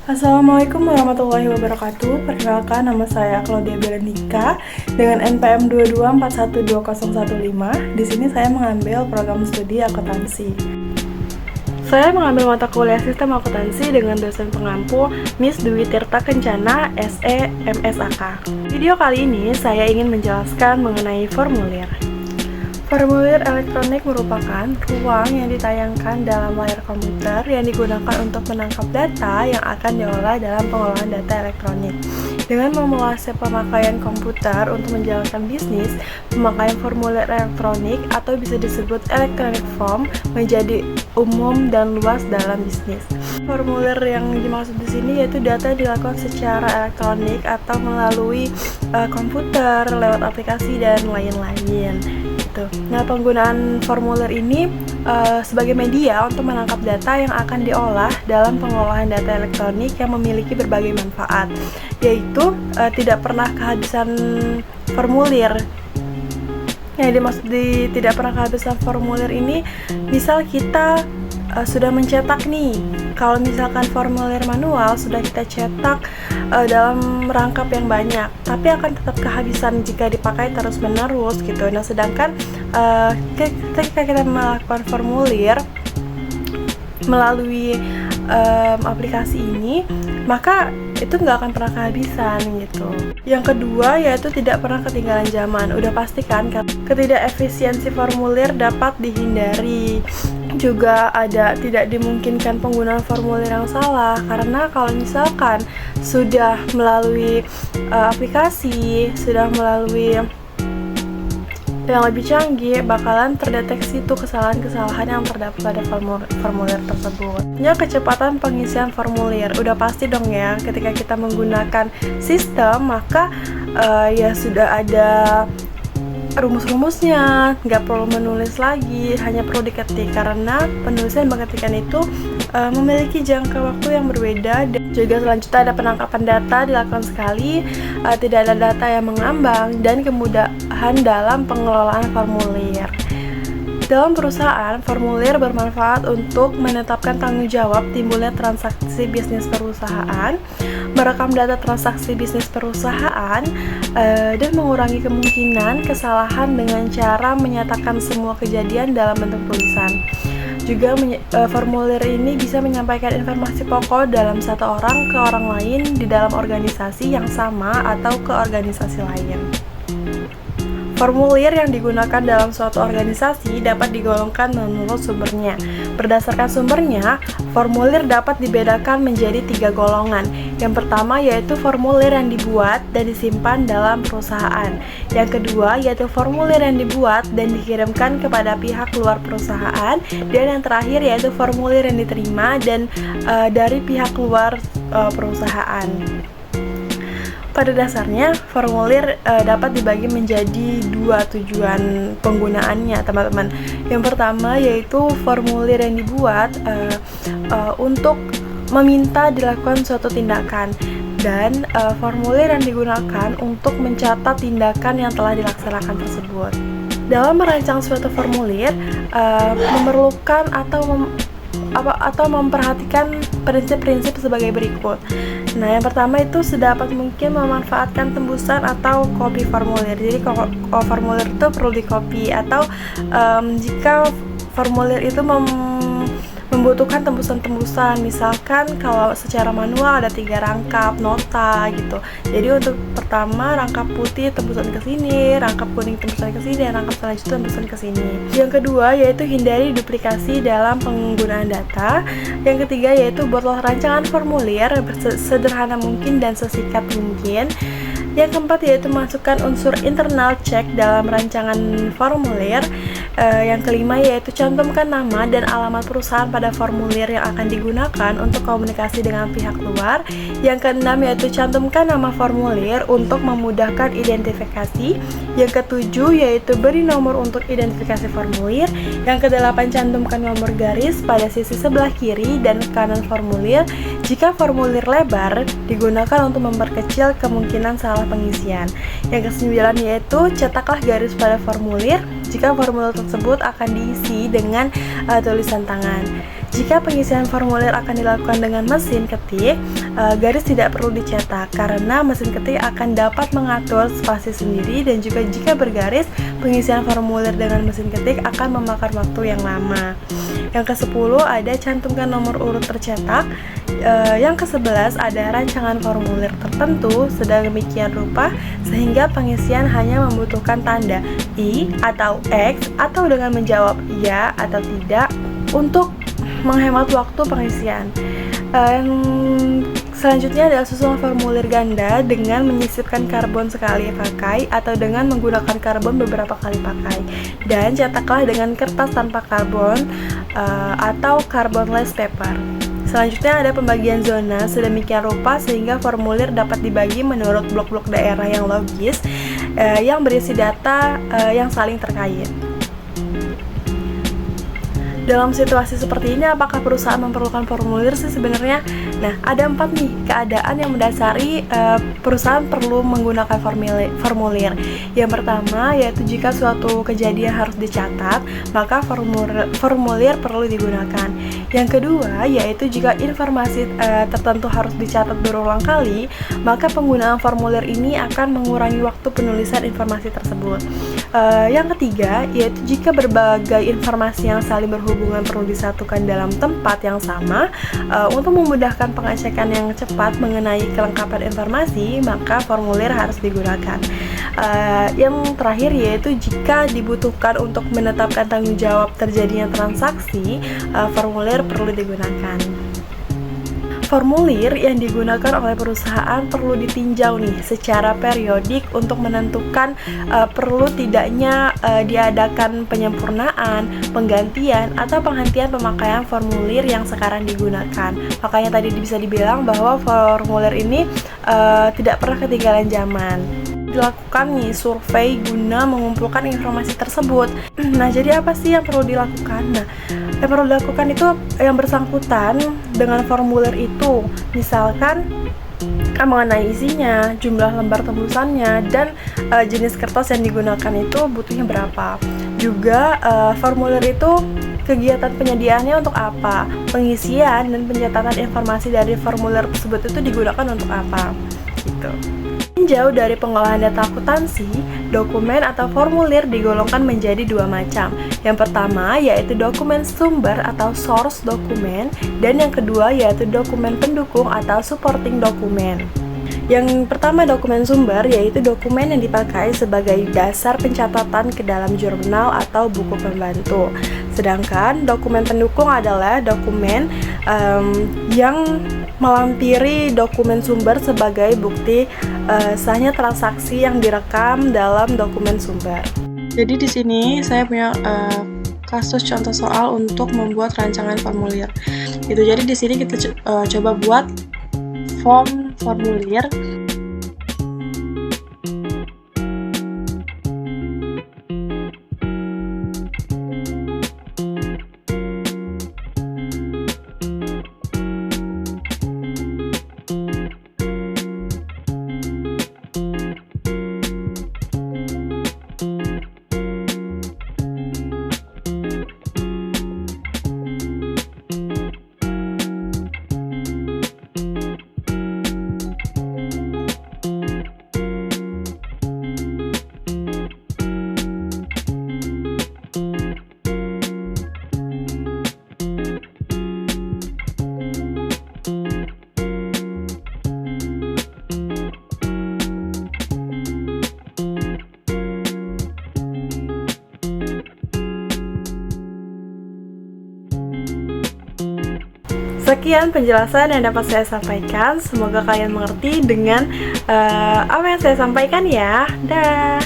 Assalamualaikum warahmatullahi wabarakatuh. Perkenalkan, nama saya Claudia Berendika dengan NPM 224120115. Di sini saya mengambil program studi akuntansi. Saya mengambil mata kuliah Sistem Akuntansi dengan dosen pengampu Miss Dwi Tirta Kencana, SE MSAK. Video kali ini saya ingin menjelaskan mengenai formulir. Formulir elektronik merupakan ruang yang ditayangkan dalam layar komputer yang digunakan untuk menangkap data yang akan diolah dalam pengolahan data elektronik. Dengan meluasnya pemakaian komputer untuk menjalankan bisnis, pemakaian formulir elektronik atau bisa disebut electronic form menjadi umum dan luas dalam bisnis. Formulir yang dimaksud di sini yaitu data yang dilakukan secara elektronik atau melalui komputer, lewat aplikasi dan lain-lain. Nah, penggunaan formulir ini sebagai media untuk menangkap data yang akan diolah dalam pengolahan data elektronik yang memiliki berbagai manfaat, yaitu tidak pernah kehabisan formulir. Yang dimaksud di tidak pernah kehabisan formulir ini, misal kita sudah mencetak nih, kalau misalkan formulir manual sudah kita cetak dalam rangkap yang banyak, tapi akan tetap kehabisan jika dipakai terus-menerus gitu. Nah, sedangkan ketika kita melakukan formulir melalui aplikasi ini, maka itu nggak akan pernah kehabisan gitu. Yang kedua yaitu tidak pernah ketinggalan zaman. Udah pasti kan ketidakefisiensi formulir dapat dihindari. Juga ada tidak dimungkinkan penggunaan formulir yang salah, karena kalau misalkan sudah melalui aplikasi, sudah melalui yang lebih canggih, bakalan terdeteksi tuh kesalahan-kesalahan yang terdapat pada formulir tersebut. Ya, kecepatan pengisian formulir udah pasti dong ya, ketika kita menggunakan sistem maka ya sudah ada rumus-rumusnya, nggak perlu menulis lagi, hanya perlu diketik, karena penulisan dan pengetikan itu memiliki jangka waktu yang berbeda. Dan juga selanjutnya ada penangkapan data dilakukan sekali, tidak ada data yang mengambang, dan kemudahan dalam pengelolaan formulir. Dalam perusahaan, formulir bermanfaat untuk menetapkan tanggung jawab timbulnya transaksi bisnis perusahaan, merekam data transaksi bisnis perusahaan, dan mengurangi kemungkinan kesalahan dengan cara menyatakan semua kejadian dalam bentuk tulisan. Juga formulir ini bisa menyampaikan informasi pokok dalam satu orang ke orang lain di dalam organisasi yang sama atau ke organisasi lain. Formulir yang digunakan dalam suatu organisasi dapat digolongkan menurut sumbernya. Berdasarkan sumbernya, formulir dapat dibedakan menjadi 3 golongan. Yang pertama yaitu formulir yang dibuat dan disimpan dalam perusahaan. Yang kedua yaitu formulir yang dibuat dan dikirimkan kepada pihak luar perusahaan. Dan yang terakhir yaitu formulir yang diterima dan dari pihak luar perusahaan. Pada dasarnya, formulir dapat dibagi menjadi 2 tujuan penggunaannya, teman-teman. Yang pertama yaitu formulir yang dibuat untuk meminta dilakukan suatu tindakan, dan formulir yang digunakan untuk mencatat tindakan yang telah dilaksanakan tersebut. Dalam merancang suatu formulir, memerlukan atau memperhatikan prinsip-prinsip sebagai berikut. Nah, yang pertama itu sedapat mungkin memanfaatkan tembusan atau kopi formulir. Jadi formulir itu perlu dikopi, atau jika formulir itu membutuhkan tembusan-tembusan, misalkan kalau secara manual ada 3 rangkap nota gitu. Jadi untuk pertama rangkap putih tembusan ke sini, rangkap kuning tembusan ke sini, dan rangkap selanjutnya tembusan ke sini. Yang kedua yaitu hindari duplikasi dalam penggunaan data. Yang ketiga yaitu buatlah rancangan formulir sederhana mungkin dan sesingkat mungkin. Yang keempat yaitu masukkan unsur internal check dalam rancangan formulir. Yang kelima yaitu cantumkan nama dan alamat perusahaan pada formulir yang akan digunakan untuk komunikasi dengan pihak luar. Yang keenam yaitu cantumkan nama formulir untuk memudahkan identifikasi. Yang ketujuh yaitu beri nomor untuk identifikasi formulir. Yang kedelapan cantumkan nomor garis pada sisi sebelah kiri dan kanan formulir. Jika formulir lebar, digunakan untuk memperkecil kemungkinan salah pengisian. Yang kesembilan yaitu cetaklah garis pada formulir jika formulir tersebut akan diisi dengan tulisan tangan. Jika pengisian formulir akan dilakukan dengan mesin ketik, garis tidak perlu dicetak karena mesin ketik akan dapat mengatur spasi sendiri, dan juga jika bergaris, pengisian formulir dengan mesin ketik akan memakan waktu yang lama. Yang ke-10 ada cantumkan nomor urut tercetak. Yang ke-11 ada rancangan formulir tertentu sedemikian rupa sehingga pengisian hanya membutuhkan tanda I atau X atau dengan menjawab iya atau tidak untuk menghemat waktu pengisian. Selanjutnya adalah susunan formulir ganda dengan menyisipkan karbon sekali pakai atau dengan menggunakan karbon beberapa kali pakai, dan cetaklah dengan kertas tanpa karbon atau carbonless paper. Selanjutnya ada pembagian zona sedemikian rupa sehingga formulir dapat dibagi menurut blok-blok daerah yang logis yang berisi data yang saling terkait. Dalam situasi seperti ini, apakah perusahaan memerlukan formulir sih sebenarnya? Nah, ada 4 nih keadaan yang mendasari perusahaan perlu menggunakan formulir. Yang pertama yaitu jika suatu kejadian harus dicatat, maka formulir perlu digunakan. Yang kedua yaitu jika informasi tertentu harus dicatat berulang kali, maka penggunaan formulir ini akan mengurangi waktu penulisan informasi tersebut. Yang ketiga yaitu jika berbagai informasi yang saling berhubungan perlu disatukan dalam tempat yang sama untuk memudahkan pengecekan yang cepat mengenai kelengkapan informasi, maka formulir harus digunakan. Yang terakhir yaitu jika dibutuhkan untuk menetapkan tanggung jawab terjadinya transaksi, formulir perlu digunakan. Formulir yang digunakan oleh perusahaan perlu ditinjau nih secara periodik untuk menentukan perlu tidaknya diadakan penyempurnaan, penggantian, atau penghentian pemakaian formulir yang sekarang digunakan. Makanya tadi bisa dibilang bahwa formulir ini tidak pernah ketinggalan zaman. Dilakukan nih survei guna mengumpulkan informasi tersebut. Nah, jadi apa sih yang perlu dilakukan? Nah, yang perlu dilakukan itu yang bersangkutan dengan formulir itu, misalkan mengenai isinya, jumlah lembar tembusannya, dan jenis kertas yang digunakan itu butuhnya berapa. Juga formulir itu kegiatan penyediaannya untuk apa, pengisian dan pencatatan informasi dari formulir tersebut itu digunakan untuk apa, gitu. Jauh dari pengolahan data akuntansi, dokumen atau formulir digolongkan menjadi 2 macam. Yang pertama yaitu dokumen sumber atau source dokumen, dan yang kedua yaitu dokumen pendukung atau supporting dokumen. Yang pertama dokumen sumber yaitu dokumen yang dipakai sebagai dasar pencatatan ke dalam jurnal atau buku pembantu. Sedangkan dokumen pendukung adalah dokumen yang melampiri dokumen sumber sebagai bukti sahnya transaksi yang direkam dalam dokumen sumber. Jadi di sini saya punya kasus contoh soal untuk membuat rancangan formulir. Itu jadi di sini kita coba buat form formulir. Sekian penjelasan yang dapat saya sampaikan. Semoga kalian mengerti dengan apa yang saya sampaikan ya. Dah.